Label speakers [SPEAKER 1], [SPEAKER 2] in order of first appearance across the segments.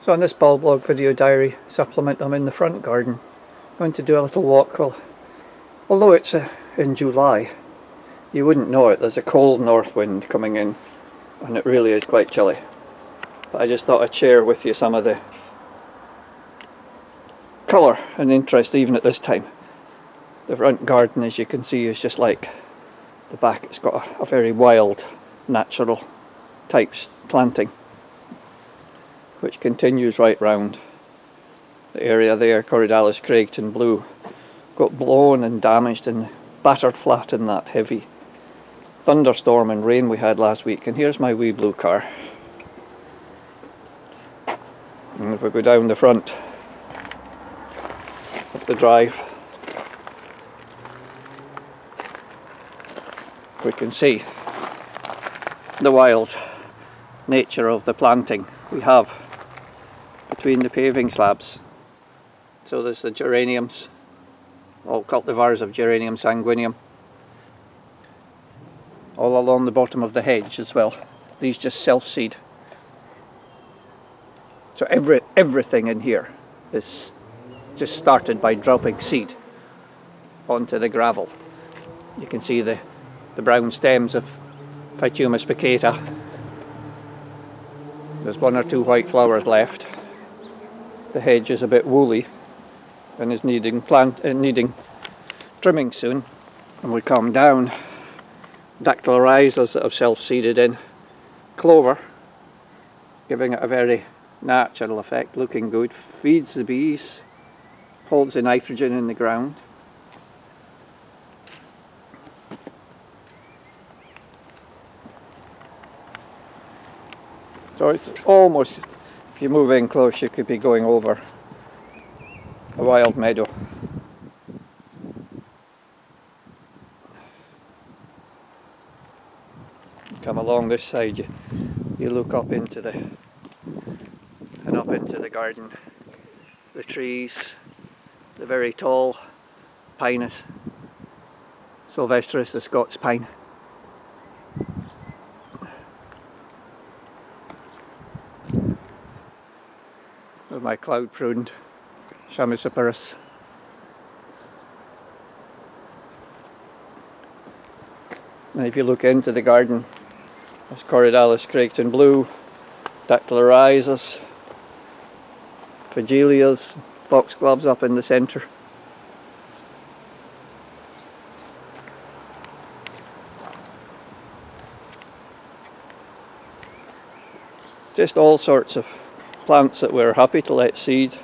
[SPEAKER 1] So on this Bulblog video diary supplement, I'm in the front garden. I'm going to do a little walk. Well, although it's in July, you wouldn't know it. There's a cold north wind coming in and it really is quite chilly. But I just thought I'd share with you some of the colour and interest even at this time. The front garden, as you can see, is just like the back. It's got a very wild, natural types planting, which continues right round the area there. Corydalis Craigton blue got blown and damaged and battered flat in that heavy thunderstorm and rain we had last week. And here's my wee blue car. And if we go down the front of the drive, we can see the wild nature of the planting we have between the paving slabs. So there's the geraniums, all cultivars of Geranium sanguineum, all along the bottom of the hedge as well. These just self-seed. So everything in here is just started by dropping seed onto the gravel. You can see the brown stems of Phytuma spicata. There's one or two white flowers left. The hedge is a bit woolly and is needing trimming soon. And we come down, dactylorizas that have self-seeded in, clover, giving it a very natural effect, looking good, feeds the bees, holds the nitrogen in the ground. So it's almost, if you move in close, you could be going over a wild meadow. Come along this side, you look up into the garden. The trees, the very tall Pinus sylvestris, the Scots pine. With my cloud pruned Chamaecyparis. And if you look into the garden, there's Corydalis Craigton blue, dactylorizas, phygelias, foxgloves up in the centre. Just all sorts of plants that we're happy to let seed.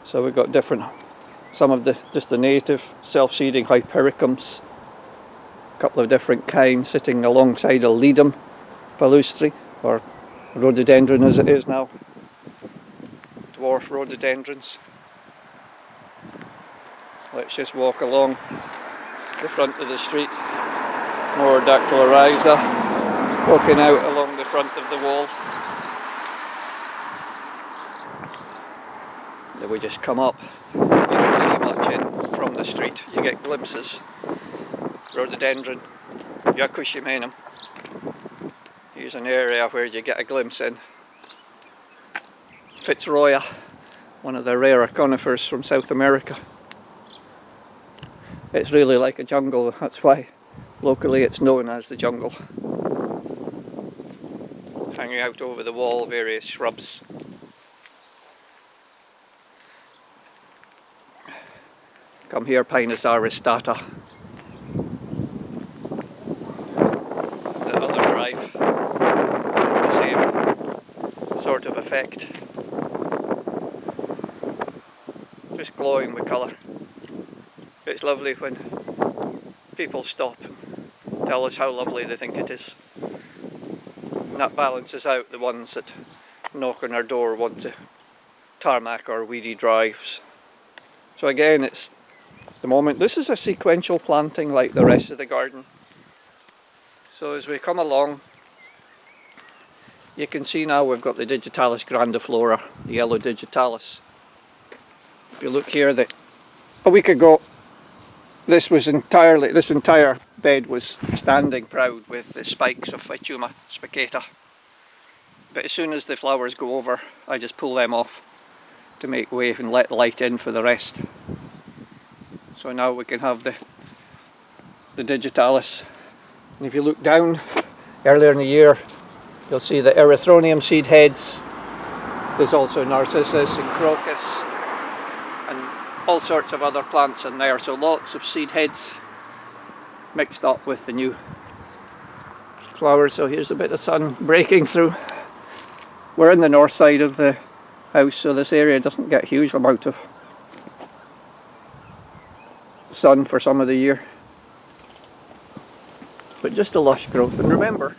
[SPEAKER 1] So we've got different, some of just the native self-seeding Hypericums, a couple of different kinds sitting alongside a Ledum palustre, or rhododendron as it is now, dwarf rhododendrons. Let's just walk along the front of the street. More dactylorhiza poking out along the front of the wall. Then we just come up, you don't see much in from the street, you get glimpses. Rhododendron, Yakushimenum. Here's an area where you get a glimpse in. Fitzroya, one of the rarer conifers from South America. It's really like a jungle, that's why locally it's known as the jungle. Hanging out over the wall, various shrubs. Come here, Pinus aristata. The other drive, the same sort of effect. Just glowing with colour. It's lovely when people stop and tell us how lovely they think it is. And that balances out the ones that knock on our door, want to tarmac or weedy drives. So again, it's the moment. This is a sequential planting like the rest of the garden. So as we come along, you can see now we've got the Digitalis grandiflora, the yellow Digitalis. If you look here, a week ago, this entire bed was standing proud with the spikes of Phytuma spicata. But as soon as the flowers go over, I just pull them off to make way and let light in for the rest. So now we can have the digitalis. And if you look down earlier in the year, you'll see the erythronium seed heads. There's also narcissus and crocus and all sorts of other plants in there, so lots of seed heads mixed up with the new flowers. So here's a bit of sun breaking through. We're in the north side of the house, so this area doesn't get a huge amount of sun for some of the year, but just a lush growth. And remember,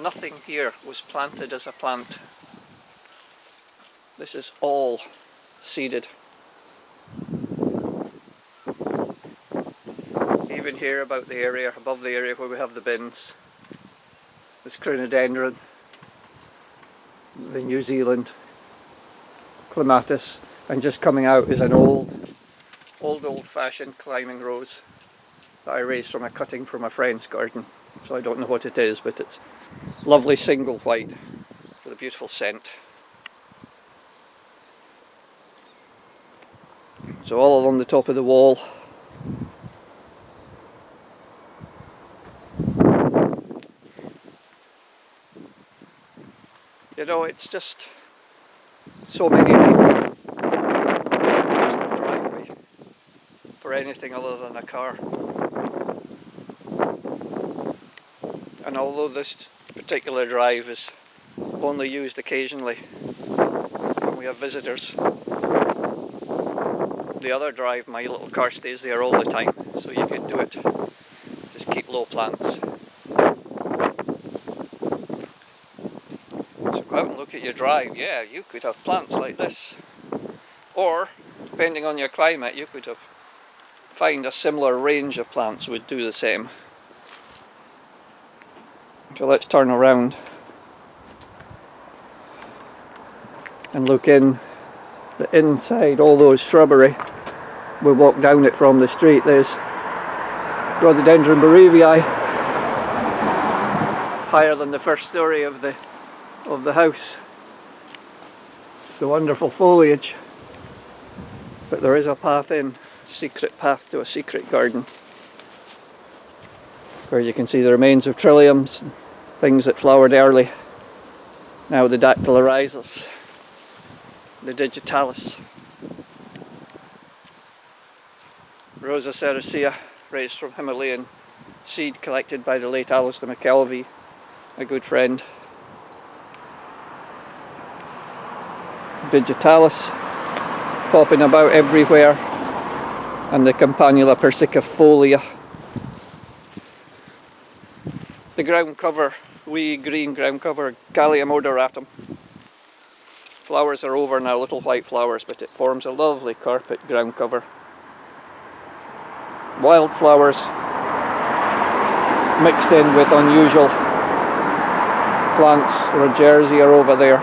[SPEAKER 1] nothing here was planted as a plant. This is all seeded. Even here about the area, above the area where we have the bins, this Cronodendron, the New Zealand Clematis, and just coming out is an old-fashioned climbing rose that I raised from a cutting from a friend's garden. So I don't know what it is, but it's lovely single white with a beautiful scent. So all along the top of the wall, you know, it's just so many people use the driveway for anything other than a car. And although this particular drive is only used occasionally when we have visitors, the other drive, my little car stays there all the time, so you can do it. Just keep low plants. So go out and look at your drive. Yeah, you could have plants like this. Or, depending on your climate, you could find a similar range of plants would do the same. So let's turn around and look in the inside, all those shrubbery. We walk down it from the street. There's Rhododendron Barevii, higher than the first story of the house. The wonderful foliage. But there is a path in, secret path to a secret garden, where you can see the remains of trilliums, things that flowered early. Now the dactylorhizos, the digitalis, Rosa sericea, raised from Himalayan seed collected by the late Alistair McKelvey, a good friend. Digitalis popping about everywhere, and the Campanula persicifolia. The ground cover, wee green ground cover, Callium odoratum. Flowers are over now, little white flowers, but it forms a lovely carpet ground cover. Wildflowers mixed in with unusual plants. Rodgersia are over there.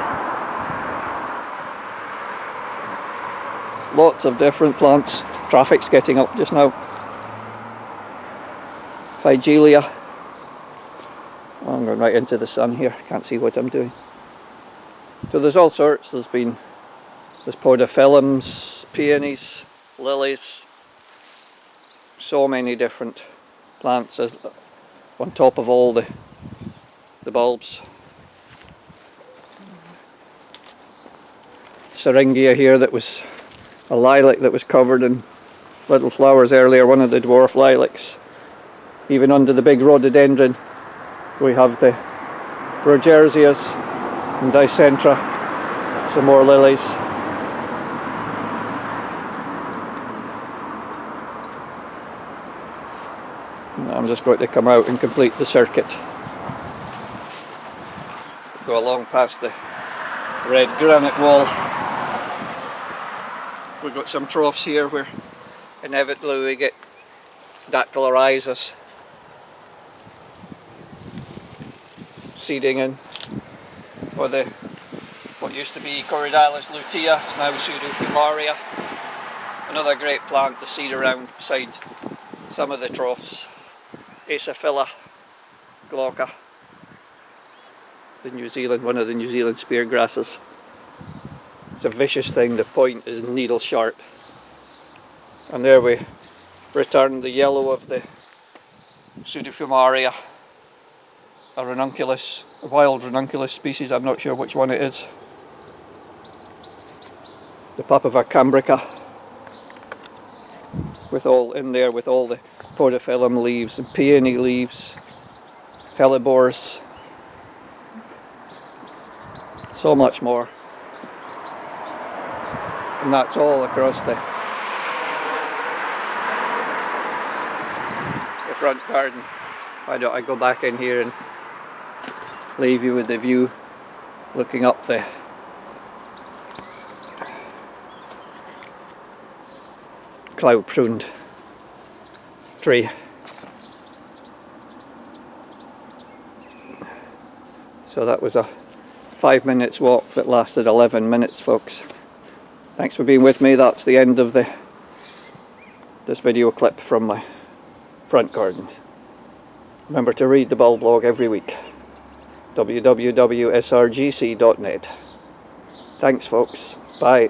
[SPEAKER 1] Lots of different plants. Traffic's getting up just now. Phygelia. Oh, I'm going right into the sun here, can't see what I'm doing. So there's all sorts. There's podophyllums, peonies, lilies, so many different plants as on top of all the bulbs. Syringia here, that was a lilac that was covered in little flowers earlier, one of the dwarf lilacs. Even under the big rhododendron we have the Rodgersias and Dicentra, some more lilies. I'm just going to come out and complete the circuit. Go along past the red granite wall. We've got some troughs here where inevitably we get dactylorhizos seeding in, or what used to be Corydalis lutea is now Pseudofumaria. Another great plant to seed around beside some of the troughs. Acephala glauca. one of the New Zealand spear grasses. It's a vicious thing, the point is needle sharp. And there we return the yellow of the Pseudofumaria, a wild ranunculus species, I'm not sure which one it is. The Papaver cambrica, with all the podophyllum leaves and peony leaves, hellebores, so much more. And that's all across the front garden. Why don't I go back in here and leave you with the view looking up the cloud pruned tree. So that was a 5 minutes walk that lasted 11 minutes, folks. Thanks for being with me. That's the end of this video clip from my front garden. Remember to read the Bulb blog every week. www.srgc.net. Thanks, folks. Bye.